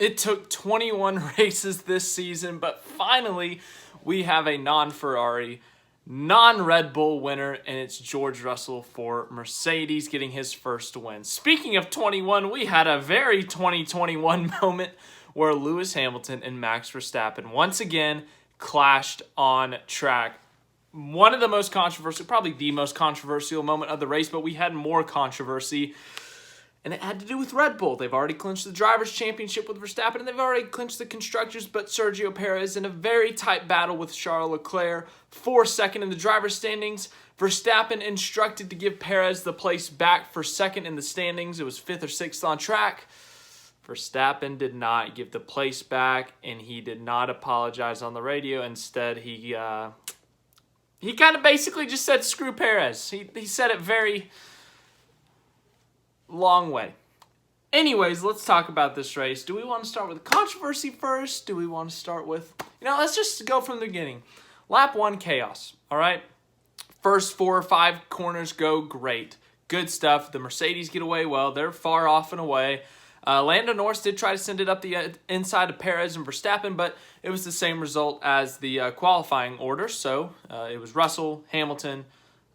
It took 21 races this season, but finally we have a non-Ferrari, non-Red Bull winner, and it's George Russell for Mercedes getting his first win. Speaking of 21, we had a very 2021 moment where Lewis Hamilton and Max Verstappen once again clashed on track. One of the most controversial, probably the most controversial moment of the race, but we had more controversy. And it had to do with Red Bull. They've already clinched the Drivers' Championship with Verstappen, and they've already clinched the Constructors, but Sergio Perez in a very tight battle with Charles Leclerc for second in the Drivers' standings. Verstappen instructed to give Perez the place back for second in the standings. It was 5th or 6th on track. Verstappen did not give the place back, and he did not apologize on the radio. Instead, he kind of basically just said, screw Perez. He said it very long way. Anyways, let's talk about this race. Do we want to start with controversy first? Do we want to start with, let's just go from the beginning. Lap 1, chaos, all right? First 4 or 5 corners go great. Good stuff. The Mercedes get away well. They're far off and away. Lando Norris did try to send it up the inside of Perez and Verstappen, but it was the same result as the qualifying order. So it was Russell, Hamilton,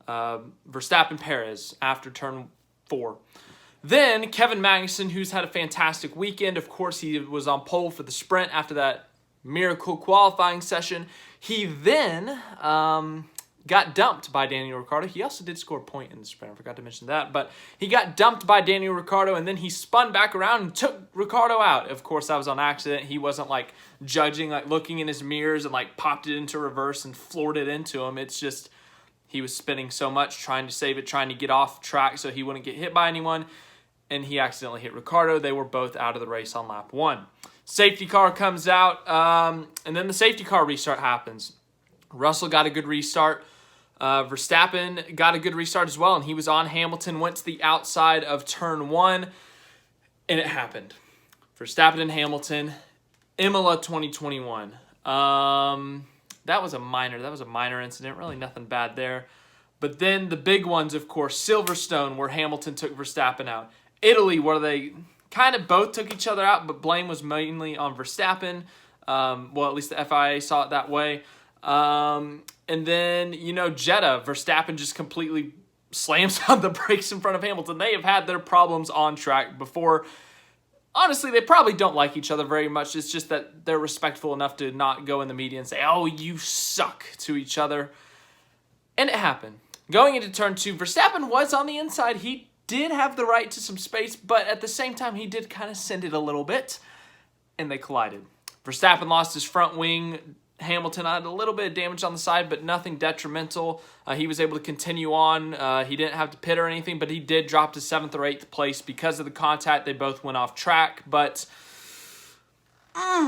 Verstappen, Perez after turn 4. Then Kevin Magnussen, who's had a fantastic weekend. Of course, he was on pole for the sprint after that miracle qualifying session. He then got dumped by Daniel Ricciardo. He also did score a point in the sprint. I forgot to mention that. But he got dumped by Daniel Ricciardo, and then he spun back around and took Ricciardo out. Of course, that was on accident. He wasn't, judging, looking in his mirrors and, popped it into reverse and floored it into him. It's just he was spinning so much, trying to save it, trying to get off track so he wouldn't get hit by anyone. And he accidentally hit Ricciardo. They were both out of the race on lap 1. Safety car comes out, and then the safety car restart happens. Russell got a good restart. Verstappen got a good restart as well, and he was on Hamilton, went to the outside of turn 1, and it happened. Verstappen and Hamilton, Imola 2021. That was a minor incident, really nothing bad there. But then the big ones, of course, Silverstone, where Hamilton took Verstappen out. Italy, where they kind of both took each other out, but blame was mainly on Verstappen. Well, at least the FIA saw it that way. And then, Jeddah, Verstappen just completely slams on the brakes in front of Hamilton. They have had their problems on track before. Honestly, they probably don't like each other very much. It's just that they're respectful enough to not go in the media and say, oh, you suck to each other. And it happened. Going into turn 2, Verstappen was on the inside. He did have the right to some space, but at the same time, he did kind of send it a little bit, and they collided. Verstappen lost his front wing. Hamilton had a little bit of damage on the side, but nothing detrimental. He was able to continue on. He didn't have to pit or anything, but he did drop to 7th or 8th place because of the contact. They both went off track, but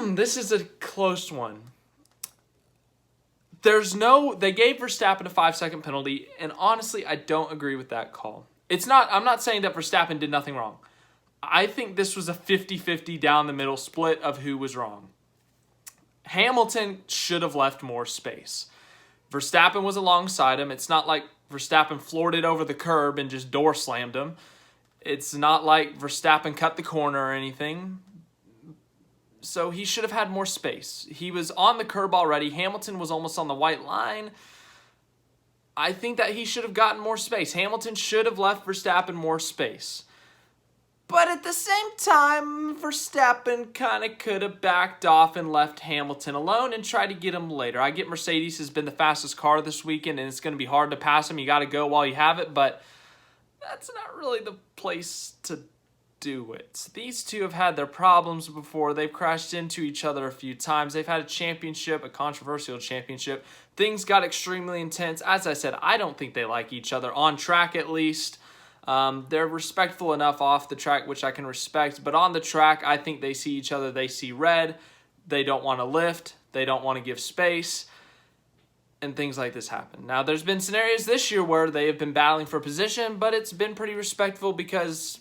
this is a close one. They gave Verstappen a 5-second penalty, and honestly, I don't agree with that call. I'm not saying that Verstappen did nothing wrong. I think this was a 50-50 down the middle split of who was wrong. Hamilton should have left more space. Verstappen was alongside him. It's not like Verstappen floored it over the curb and just door slammed him. It's not like Verstappen cut the corner or anything. So he should have had more space. He was on the curb already. Hamilton was almost on the white line. I think that he should have gotten more space. Hamilton should have left Verstappen more space. But at the same time, Verstappen kind of could have backed off and left Hamilton alone and tried to get him later. I get Mercedes has been the fastest car this weekend, and it's going to be hard to pass him. You got to go while you have it, but that's not really the place to do it. These two have had their problems before. They've crashed into each other a few times. They've had a championship, a controversial championship. Things got extremely intense. As I said, I don't think they like each other, on track at least. They're respectful enough off the track, which I can respect. But on the track, I think they see each other. They see red. They don't want to lift. They don't want to give space. And things like this happen. Now, there's been scenarios this year where they have been battling for position, but it's been pretty respectful because,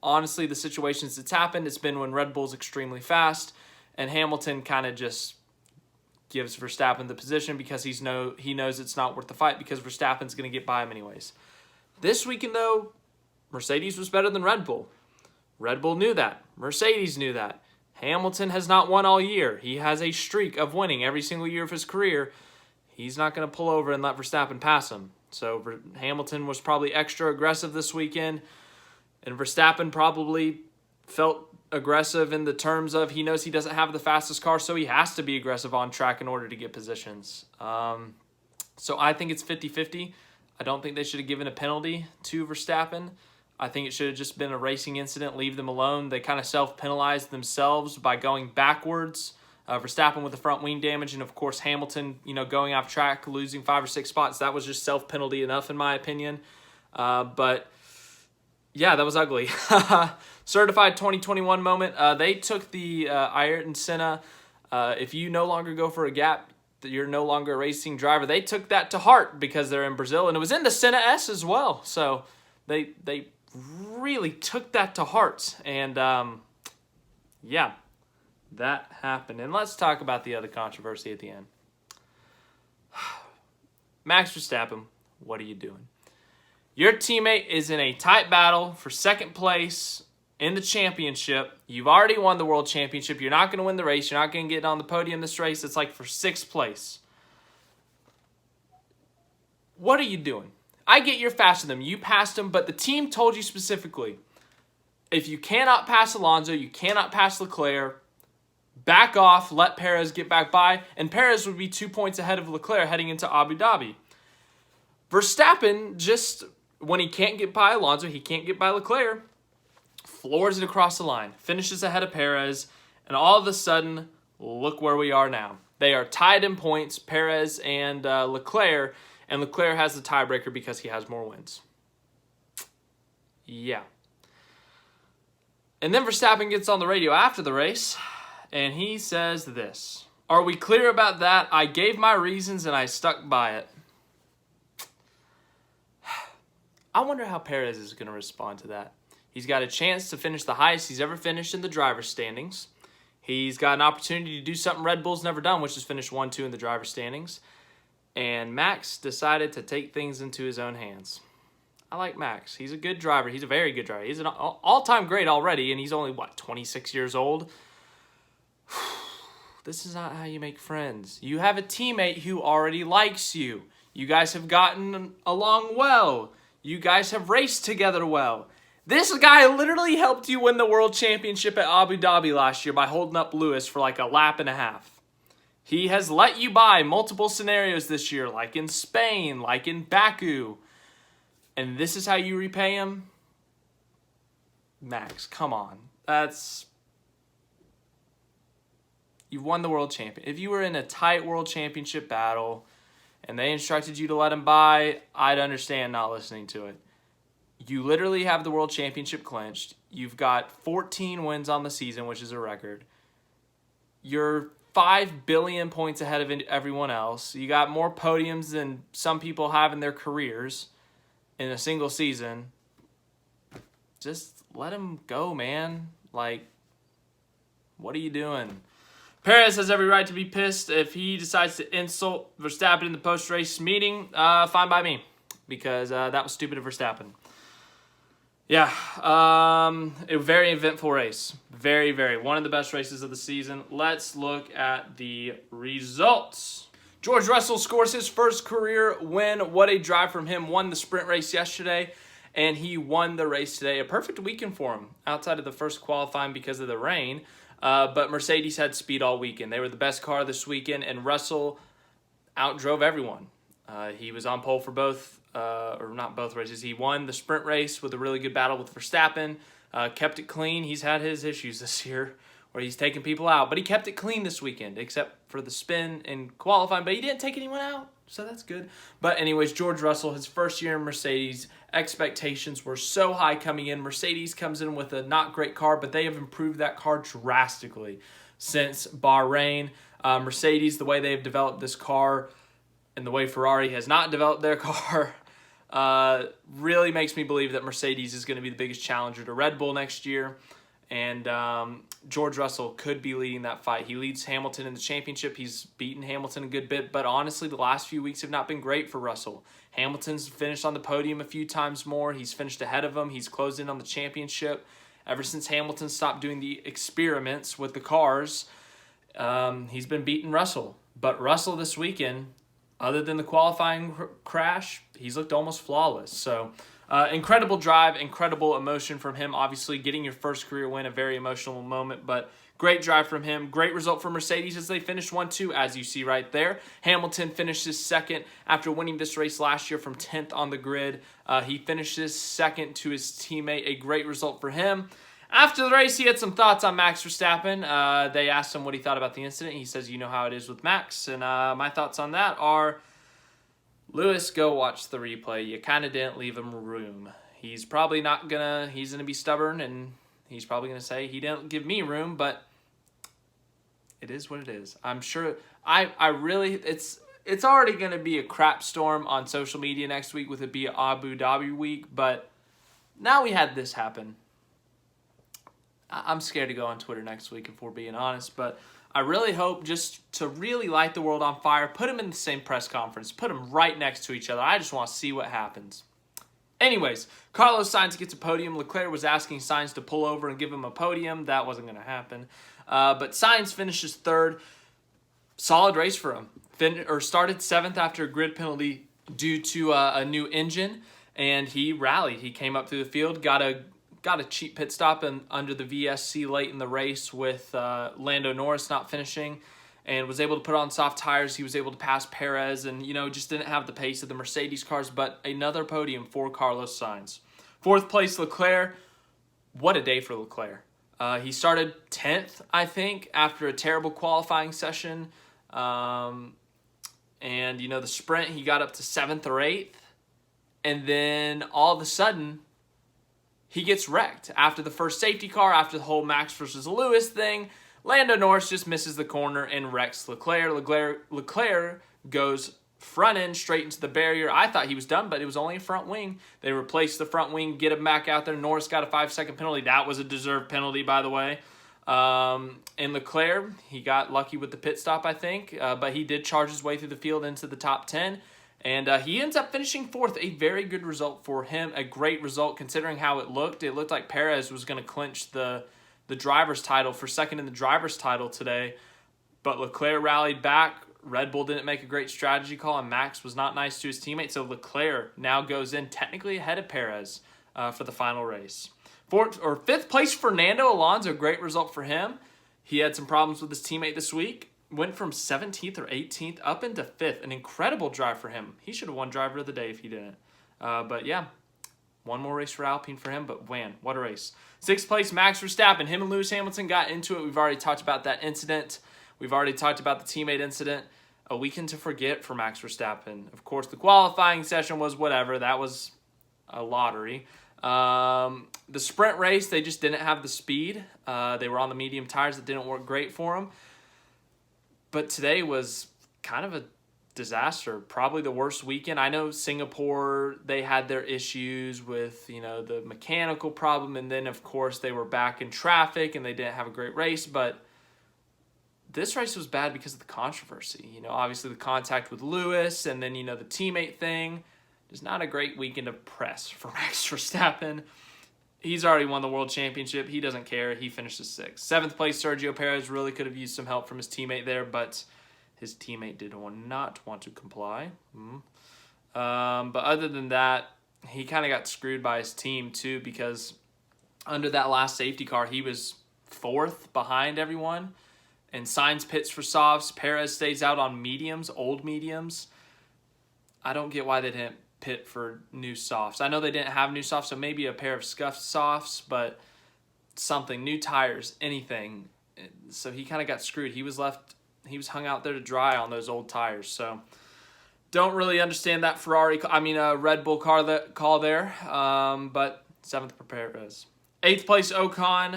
honestly, the situations that's happened, it's been when Red Bull's extremely fast, and Hamilton kind of just gives Verstappen the position because he knows it's not worth the fight because Verstappen's going to get by him anyways. This weekend, though, Mercedes was better than Red Bull. Red Bull knew that. Mercedes knew that. Hamilton has not won all year. He has a streak of winning every single year of his career. He's not going to pull over and let Verstappen pass him. So Hamilton was probably extra aggressive this weekend, and Verstappen probably felt aggressive in the terms of he knows he doesn't have the fastest car, so he has to be aggressive on track in order to get positions. So I think it's 50-50. I don't think they should have given a penalty to Verstappen. I think it should have just been a racing incident, leave them alone. They kind of self-penalized themselves by going backwards. Verstappen with the front wing damage, and of course Hamilton, going off track, losing 5 or 6 spots. That was just self-penalty enough in my opinion. But yeah, that was ugly. Certified 2021 moment. They took the Ayrton Senna, if you no longer go for a gap, you're no longer a racing driver. They took that to heart because they're in Brazil, and it was in the Senna S as well. So they really took that to heart, and yeah, that happened. And let's talk about the other controversy at the end. Max Verstappen, what are you doing? Your teammate is in a tight battle for second place in the championship. You've already won the world championship. You're not going to win the race. You're not going to get on the podium this race. It's like for 6th place. What are you doing? I get you're faster than them. You passed them, but the team told you specifically, if you cannot pass Alonso, you cannot pass Leclerc, back off, let Perez get back by, and Perez would be 2 points ahead of Leclerc heading into Abu Dhabi. Verstappen, just when he can't get by Alonso, he can't get by Leclerc, floors it across the line, finishes ahead of Perez, and all of a sudden, look where we are now. They are tied in points, Perez and Leclerc, and Leclerc has the tiebreaker because he has more wins. Yeah. And then Verstappen gets on the radio after the race, and he says this. Are we clear about that? I gave my reasons, and I stuck by it. I wonder how Perez is going to respond to that. He's got a chance to finish the highest he's ever finished in the driver's standings. He's got an opportunity to do something Red Bull's never done, which is finish 1-2 in the driver's standings. And Max decided to take things into his own hands. I like Max. He's a good driver. He's a very good driver. He's an all-time great already, and he's only, 26 years old? This is not how you make friends. You have a teammate who already likes you. You guys have gotten along well. You guys have raced together well. This guy literally helped you win the world championship at Abu Dhabi last year by holding up Lewis for like a lap and a half. He has let you by multiple scenarios this year, like in Spain, like in Baku. And this is how you repay him? Max, come on. You've won the world champion. If you were in a tight world championship battle and they instructed you to let him by, I'd understand not listening to it. You literally have the world championship clinched. You've got 14 wins on the season, which is a record. You're 5 billion points ahead of everyone else. You got more podiums than some people have in their careers in a single season. Just let him go, man. Like, what are you doing? Perez has every right to be pissed. If he decides to insult Verstappen in the post-race meeting, fine by me, because that was stupid of Verstappen. Yeah, a very eventful race. Very, very. One of the best races of the season. Let's look at the results. George Russell scores his first career win. What a drive from him. Won the sprint race yesterday, and he won the race today. A perfect weekend for him, outside of the first qualifying because of the rain. But Mercedes had speed all weekend. They were the best car this weekend, and Russell outdrove everyone. He was on pole for both, or not both races. He won the sprint race with a really good battle with Verstappen. Kept it clean. He's had his issues this year where he's taking people out. But he kept it clean this weekend, except for the spin in qualifying. But he didn't take anyone out, so that's good. But anyways, George Russell, his first year in Mercedes, expectations were so high coming in. Mercedes comes in with a not great car, but they have improved that car drastically since Bahrain. Mercedes, the way they've developed this car and the way Ferrari has not developed their car, really makes me believe that Mercedes is going to be the biggest challenger to Red Bull next year. And George Russell could be leading that fight. He leads Hamilton in the championship. He's beaten Hamilton a good bit, but honestly, the last few weeks have not been great for Russell. Hamilton's finished on the podium a few times more. He's finished ahead of him. He's closed in on the championship. Ever since Hamilton stopped doing the experiments with the cars, he's been beating Russell. But Russell this weekend, other than the qualifying crash, he's looked almost flawless. So incredible drive, incredible emotion from him. Obviously, getting your first career win, a very emotional moment, but great drive from him. Great result for Mercedes as they finished 1-2, as you see right there. Hamilton finishes second after winning this race last year from 10th on the grid. He finishes second to his teammate, a great result for him. After the race, he had some thoughts on Max Verstappen. They asked him what he thought about the incident. He says, you know how it is with Max. And my thoughts on that are, Lewis, go watch the replay. You kind of didn't leave him room. He's probably not going to, he's going to be stubborn, and he's probably going to say, he didn't give me room, but it is what it is. I'm sure, I really, it's already going to be a crap storm on social media next week with it be Abu Dhabi week, but now we had this happen. I'm scared to go on Twitter next week, if we're being honest, but I really hope, just to really light the world on fire, put them in the same press conference, put them right next to each other. I just want to see what happens. Anyways, Carlos Sainz gets a podium. Leclerc was asking Sainz to pull over and give him a podium. That wasn't going to happen. But Sainz finishes third. Solid race for him. Started 7th after a grid penalty due to a new engine, and he rallied. He came up through the field, got a cheap pit stop under the VSC late in the race with Lando Norris not finishing, and was able to put on soft tires. He was able to pass Perez and, just didn't have the pace of the Mercedes cars, but another podium for Carlos Sainz. 4th place, Leclerc. What a day for Leclerc. He started 10th, I think, after a terrible qualifying session. And, the sprint, he got up to 7th or 8th. And then all of a sudden, he gets wrecked. After the first safety car, after the whole Max versus Lewis thing, Lando Norris just misses the corner and wrecks Leclerc. Leclerc goes front end straight into the barrier. I thought he was done, but it was only a front wing. They replaced the front wing, get him back out there. Norris got a 5-second penalty. That was a deserved penalty, by the way. And Leclerc, he got lucky with the pit stop, I think, but he did charge his way through the field into the top 10. And he ends up finishing 4th, a very good result for him, a great result considering how it looked. It looked like Perez was going to clinch the driver's title for second in the driver's title today, but Leclerc rallied back. Red Bull didn't make a great strategy call, and Max was not nice to his teammate, so Leclerc now goes in technically ahead of Perez for the final race. 5th place, Fernando Alonso, great result for him. He had some problems with his teammate this week. Went from 17th or 18th up into 5th. An incredible drive for him. He should have won driver of the day if he didn't. But yeah, one more race for Alpine for him, but man, what a race. 6th place, Max Verstappen. Him and Lewis Hamilton got into it. We've already talked about that incident. We've already talked about the teammate incident. A weekend to forget for Max Verstappen. Of course, the qualifying session was whatever. That was a lottery. The sprint race, they just didn't have the speed. They were on the medium tires that didn't work great for them. But today was kind of a disaster, probably the worst weekend. I know Singapore, they had their issues with, the mechanical problem, and then, of course, they were back in traffic, and they didn't have a great race, but this race was bad because of the controversy. Obviously the contact with Lewis, and then, the teammate thing. It's not a great weekend of press for Max Verstappen. He's already won the World Championship. He doesn't care. He finishes 6th. 7th place, Sergio Perez really could have used some help from his teammate there, but his teammate did not want to comply. But other than that, he kind of got screwed by his team too, because under that last safety car, he was 4th behind everyone. And Sainz pits for softs. Perez stays out on mediums, old mediums. I don't get why they didn't pit for new softs. I know they didn't have new softs, so maybe a pair of scuffed softs, but something, new tires, anything. So he kind of got screwed. He was hung out there to dry on those old tires. So don't really understand that Red Bull call there. But 7th for Perez. 8th place, Ocon.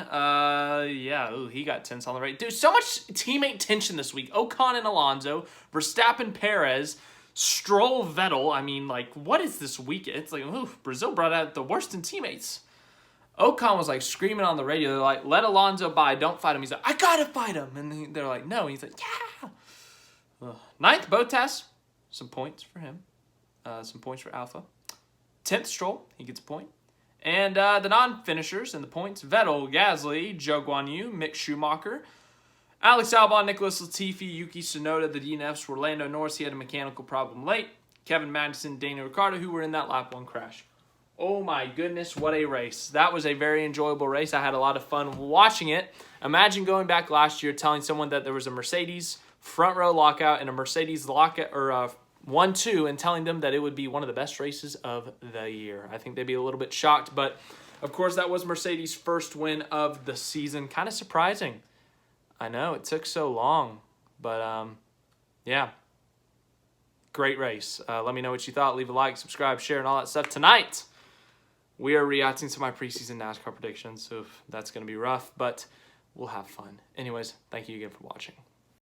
He got tense on the race. Dude, so much teammate tension this week. Ocon and Alonso, Verstappen, Perez, Stroll, Vettel. What is this week? It's like, Brazil brought out the worst in teammates. Ocon was screaming on the radio. They're like, let Alonso by, don't fight him. He's like, I gotta fight him. And they're like, no. And he's like, yeah. 9th, Bottas. Some points for him. Some points for Alpha. 10th, Stroll. He gets a point. And the non-finishers in the points, Vettel, Gasly, Zhou Guanyu, Mick Schumacher, Alex Albon, Nicholas Latifi, Yuki Tsunoda, the DNFs were Lando Norris, he had a mechanical problem late, Kevin Magnussen, Daniel Ricciardo, who were in that lap 1 crash. Oh my goodness, what a race. That was a very enjoyable race. I had a lot of fun watching it. Imagine going back last year telling someone that there was a Mercedes front row lockout and a Mercedes lockout, or 1-2, and telling them that it would be one of the best races of the year. I think they'd be a little bit shocked, but of course that was Mercedes' first win of the season. Kind of surprising. I know, it took so long, but yeah. Great race. Let me know what you thought. Leave a like, subscribe, share, and all that stuff. Tonight, we are reacting to my preseason NASCAR predictions, so that's going to be rough, but we'll have fun. Anyways, thank you again for watching.